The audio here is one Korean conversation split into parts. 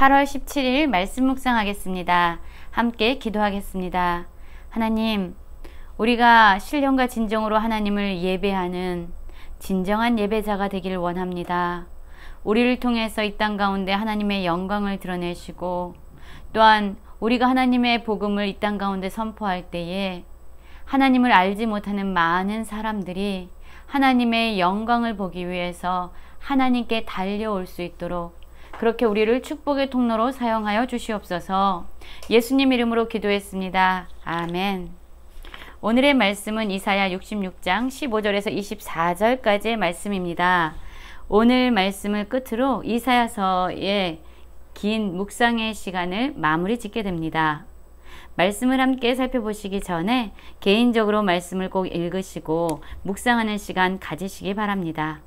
8월 17일 말씀 묵상하겠습니다. 함께 기도하겠습니다. 하나님, 우리가 신령과 진정으로 하나님을 예배하는 진정한 예배자가 되길 원합니다. 우리를 통해서 이 땅 가운데 하나님의 영광을 드러내시고, 또한 우리가 하나님의 복음을 이 땅 가운데 선포할 때에 하나님을 알지 못하는 많은 사람들이 하나님의 영광을 보기 위해서 하나님께 달려올 수 있도록 그렇게 우리를 축복의 통로로 사용하여 주시옵소서. 예수님 이름으로 기도했습니다. 아멘. 오늘의 말씀은 이사야 66장 15절에서 24절까지의 말씀입니다. 오늘 말씀을 끝으로 이사야서의 긴 묵상의 시간을 마무리 짓게 됩니다. 말씀을 함께 살펴보시기 전에 개인적으로 말씀을 꼭 읽으시고 묵상하는 시간 가지시기 바랍니다.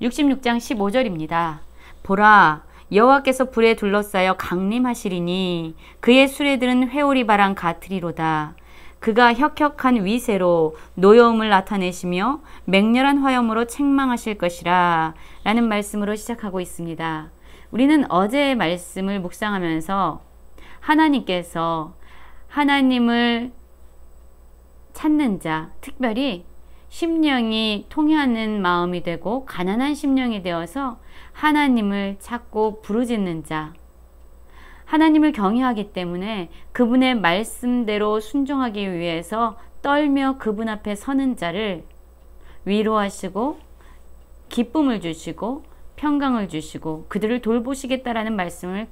66장 15절입니다. 보라, 여호와께서 불에 둘러싸여 강림하시리니 그의 수레들은 회오리바람 같으리로다. 그가 혁혁한 위세로 노여움을 나타내시며 맹렬한 화염으로 책망하실 것이라 라는 말씀으로 시작하고 있습니다. 우리는 어제의 말씀을 묵상하면서 하나님께서 하나님을 찾는 자, 특별히 심령이 통회하는 마음이 되고 가난한 심령이 되어서 하나님을 찾고 부르짖는 자, 하나님을 경외하기 때문에 그분의 말씀대로 순종하기 위해서 떨며 그분 앞에 서는 자를 위로하시고 기쁨을 주시고 평강을 주시고 그들을 돌보시겠다라는 말씀을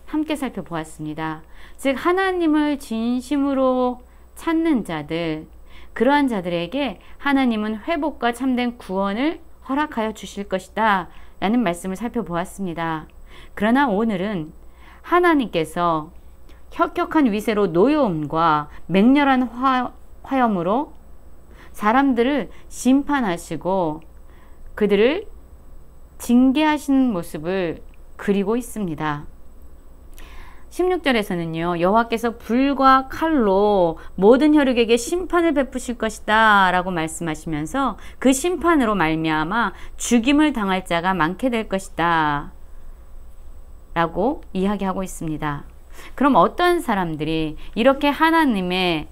함께 살펴보았습니다. 즉 하나님을 진심으로 찾는 자들, 그러한 자들에게 하나님은 회복과 참된 구원을 허락하여 주실 것이다 라는 말씀을 살펴보았습니다. 그러나 오늘은 하나님께서 혁혁한 위세로 노여움과 맹렬한 화염으로 사람들을 심판하시고 그들을 징계하시는 모습을 그리고 있습니다. 16절에서는요. 여호와께서 불과 칼로 모든 혈육에게 심판을 베푸실 것이다 라고 말씀하시면서 그 심판으로 말미암아 죽임을 당할 자가 많게 될 것이다 라고 이야기하고 있습니다. 그럼 어떤 사람들이 이렇게 하나님의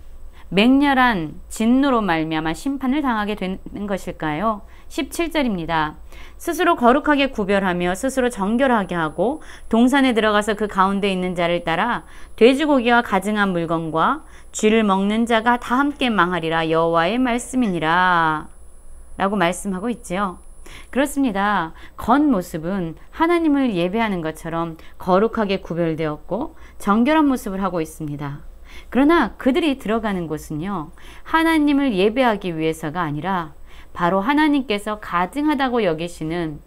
맹렬한 진노로 말미암아 심판을 당하게 되는 것일까요? 17절입니다. 스스로 거룩하게 구별하며 스스로 정결하게 하고 동산에 들어가서 그 가운데 있는 자를 따라 돼지고기와 가증한 물건과 쥐를 먹는 자가 다 함께 망하리라 여호와의 말씀이니라 라고 말씀하고 있지요. 그렇습니다. 겉모습은 하나님을 예배하는 것처럼 거룩하게 구별되었고 정결한 모습을 하고 있습니다. 그러나 그들이 들어가는 곳은요, 하나님을 예배하기 위해서가 아니라 바로 하나님께서 가증하다고 여기시는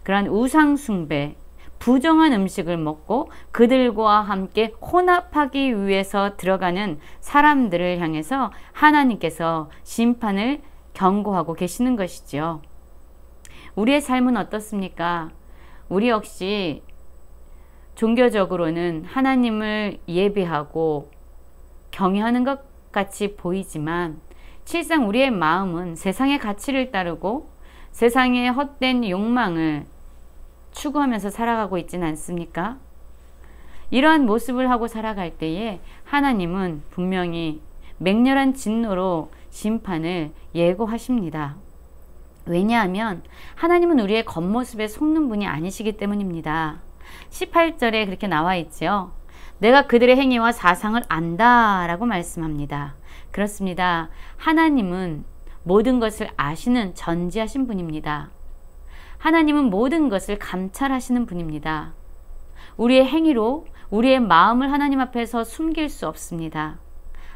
그러한 우상숭배, 부정한 음식을 먹고 그들과 함께 혼합하기 위해서 들어가는 사람들을 향해서 하나님께서 심판을 경고하고 계시는 것이지요. 우리의 삶은 어떻습니까? 우리 역시 종교적으로는 하나님을 예배하고 경외하는 것 같이 보이지만 실상 우리의 마음은 세상의 가치를 따르고 세상의 헛된 욕망을 추구하면서 살아가고 있지는 않습니까? 이러한 모습을 하고 살아갈 때에 하나님은 분명히 맹렬한 진노로 심판을 예고하십니다. 왜냐하면 하나님은 우리의 겉모습에 속는 분이 아니시기 때문입니다. 18절에 그렇게 나와 있죠. 내가 그들의 행위와 사상을 안다 라고 말씀합니다. 그렇습니다. 하나님은 모든 것을 아시는 전지하신 분입니다. 하나님은 모든 것을 감찰하시는 분입니다. 우리의 행위로 우리의 마음을 하나님 앞에서 숨길 수 없습니다.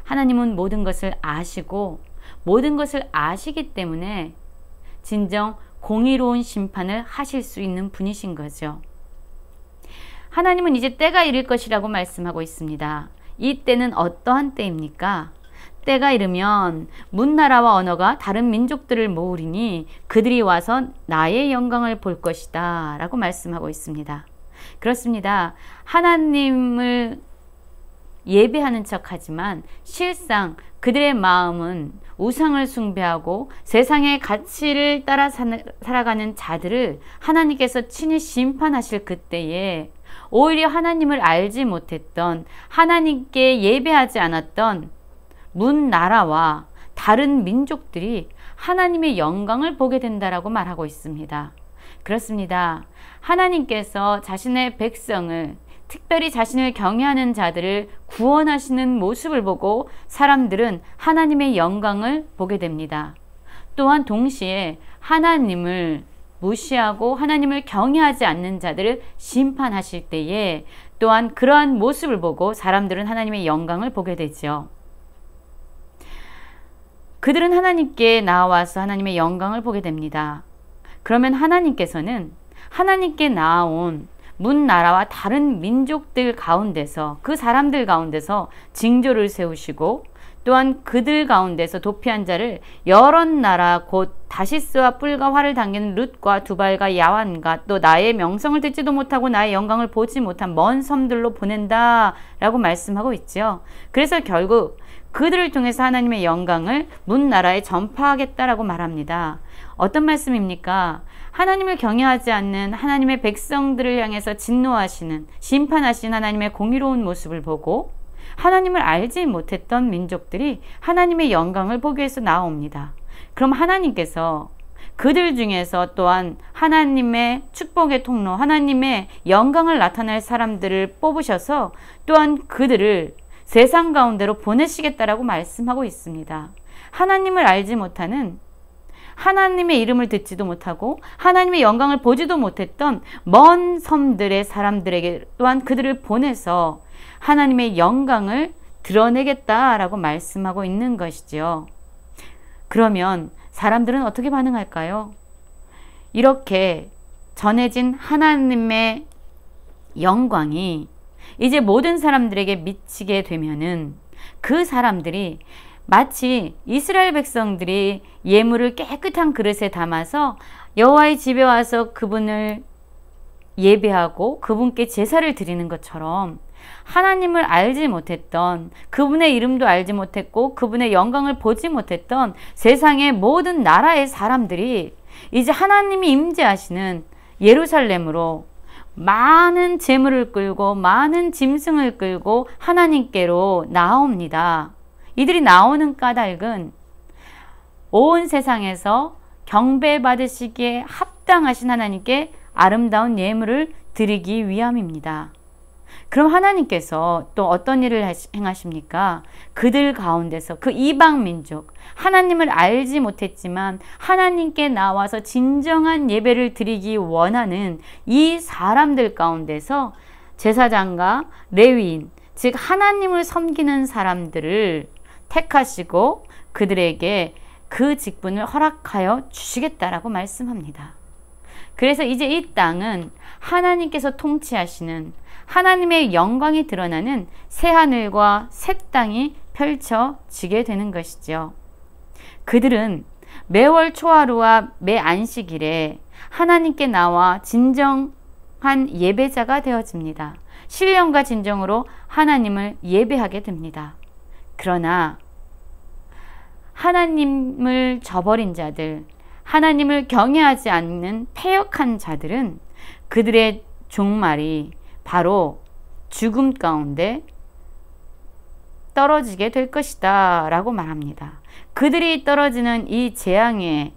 하나님은 모든 것을 아시고 모든 것을 아시기 때문에 진정 공의로운 심판을 하실 수 있는 분이신 거죠. 하나님은 이제 때가 이를 것이라고 말씀하고 있습니다. 이 때는 어떠한 때입니까? 때가 이르면 문나라와 언어가 다른 민족들을 모으리니 그들이 와서 나의 영광을 볼 것이다 라고 말씀하고 있습니다. 그렇습니다. 하나님을 예배하는 척하지만 실상 그들의 마음은 우상을 숭배하고 세상의 가치를 따라 살아가는 자들을 하나님께서 친히 심판하실 그때에 오히려 하나님을 알지 못했던, 하나님께 예배하지 않았던 문 나라와 다른 민족들이 하나님의 영광을 보게 된다라고 말하고 있습니다. 그렇습니다. 하나님께서 자신의 백성을, 특별히 자신을 경외하는 자들을 구원하시는 모습을 보고 사람들은 하나님의 영광을 보게 됩니다. 또한 동시에 하나님을 무시하고 하나님을 경외하지 않는 자들을 심판하실 때에 또한 그러한 모습을 보고 사람들은 하나님의 영광을 보게 되죠. 그들은 하나님께 나와서 하나님의 영광을 보게 됩니다. 그러면 하나님께서는 하나님께 나아온 문 나라와 다른 민족들 가운데서, 그 사람들 가운데서 징조를 세우시고 또한 그들 가운데서 도피한 자를 여러 나라 곧 다시스와 뿔과 활을 당기는 룻과 두발과 야완과 또 나의 명성을 듣지도 못하고 나의 영광을 보지 못한 먼 섬들로 보낸다 라고 말씀하고 있죠. 그래서 결국 그들을 통해서 하나님의 영광을 문 나라에 전파하겠다라고 말합니다. 어떤 말씀입니까? 하나님을 경외하지 않는 하나님의 백성들을 향해서 진노하시는, 심판하신 하나님의 공의로운 모습을 보고 하나님을 알지 못했던 민족들이 하나님의 영광을 보기 위해서 나옵니다. 그럼 하나님께서 그들 중에서 또한 하나님의 축복의 통로, 하나님의 영광을 나타낼 사람들을 뽑으셔서 또한 그들을 세상 가운데로 보내시겠다라고 말씀하고 있습니다. 하나님을 알지 못하는, 하나님의 이름을 듣지도 못하고 하나님의 영광을 보지도 못했던 먼 섬들의 사람들에게 또한 그들을 보내서 하나님의 영광을 드러내겠다라고 말씀하고 있는 것이죠. 그러면 사람들은 어떻게 반응할까요? 이렇게 전해진 하나님의 영광이 이제 모든 사람들에게 미치게 되면은 그 사람들이 마치 이스라엘 백성들이 예물을 깨끗한 그릇에 담아서 여호와의 집에 와서 그분을 예배하고 그분께 제사를 드리는 것처럼 하나님을 알지 못했던, 그분의 이름도 알지 못했고 그분의 영광을 보지 못했던 세상의 모든 나라의 사람들이 이제 하나님이 임재하시는 예루살렘으로 많은 재물을 끌고 많은 짐승을 끌고 하나님께로 나옵니다. 이들이 나오는 까닭은 온 세상에서 경배받으시기에 합당하신 하나님께 아름다운 예물을 드리기 위함입니다. 그럼 하나님께서 또 어떤 일을 행하십니까? 그들 가운데서 그 이방 민족, 하나님을 알지 못했지만 하나님께 나와서 진정한 예배를 드리기 원하는 이 사람들 가운데서 제사장과 레위인, 즉 하나님을 섬기는 사람들을 택하시고 그들에게 그 직분을 허락하여 주시겠다라고 말씀합니다. 그래서 이제 이 땅은 하나님께서 통치하시는, 하나님의 영광이 드러나는 새하늘과 새 땅이 펼쳐지게 되는 것이죠. 그들은 매월 초하루와 매 안식일에 하나님께 나와 진정한 예배자가 되어집니다. 신령과 진정으로 하나님을 예배하게 됩니다. 그러나 하나님을 저버린 자들, 하나님을 경외하지 않는 패역한 자들은 그들의 종말이 바로 죽음 가운데 떨어지게 될 것이다 라고 말합니다. 그들이 떨어지는 이 재앙의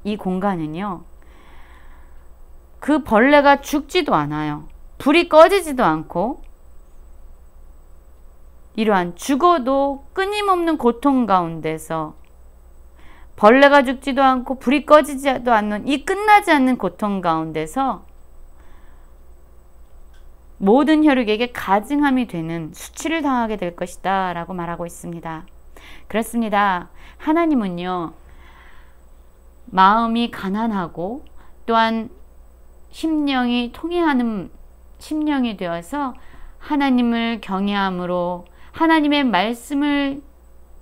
이 공간은요, 그 벌레가 죽지도 않아요. 불이 꺼지지도 않고 이러한 죽어도 끊임없는 고통 가운데서 벌레가 죽지도 않고 불이 꺼지지도 않는 이 끝나지 않는 고통 가운데서 모든 혈육에게 가증함이 되는 수치를 당하게 될 것이다 라고 말하고 있습니다. 그렇습니다. 하나님은요, 마음이 가난하고 또한 심령이 통회하는 심령이 되어서 하나님을 경외함으로 하나님의 말씀을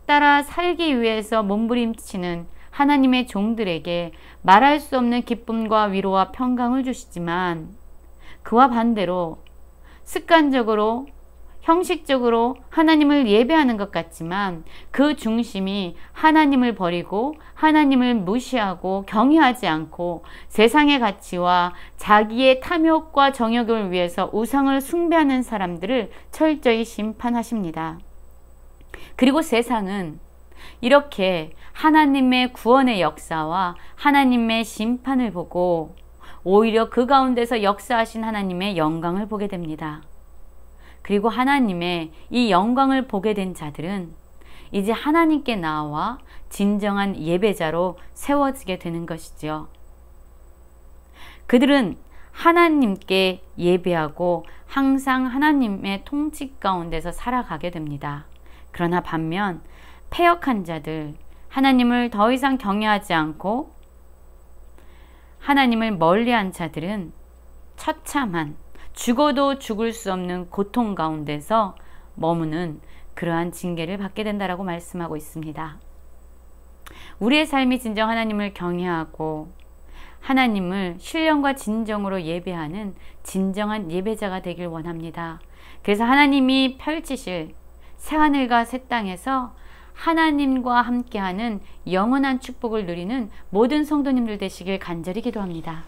따라 살기 위해서 몸부림치는 하나님의 종들에게 말할 수 없는 기쁨과 위로와 평강을 주시지만 그와 반대로 습관적으로 형식적으로 하나님을 예배하는 것 같지만 그 중심이 하나님을 버리고 하나님을 무시하고 경외하지 않고 세상의 가치와 자기의 탐욕과 정욕을 위해서 우상을 숭배하는 사람들을 철저히 심판하십니다. 그리고 세상은 이렇게 하나님의 구원의 역사와 하나님의 심판을 보고 오히려 그 가운데서 역사하신 하나님의 영광을 보게 됩니다. 그리고 하나님의 이 영광을 보게 된 자들은 이제 하나님께 나와 진정한 예배자로 세워지게 되는 것이죠. 그들은 하나님께 예배하고 항상 하나님의 통치 가운데서 살아가게 됩니다. 그러나 반면 패역한 자들, 하나님을 더 이상 경외하지 않고 하나님을 멀리한 자들은 처참한, 죽어도 죽을 수 없는 고통 가운데서 머무는 그러한 징계를 받게 된다라고 말씀하고 있습니다. 우리의 삶이 진정 하나님을 경외하고 하나님을 신령과 진정으로 예배하는 진정한 예배자가 되길 원합니다. 그래서 하나님이 펼치실 새하늘과 새 땅에서 하나님과 함께하는 영원한 축복을 누리는 모든 성도님들 되시길 간절히 기도합니다.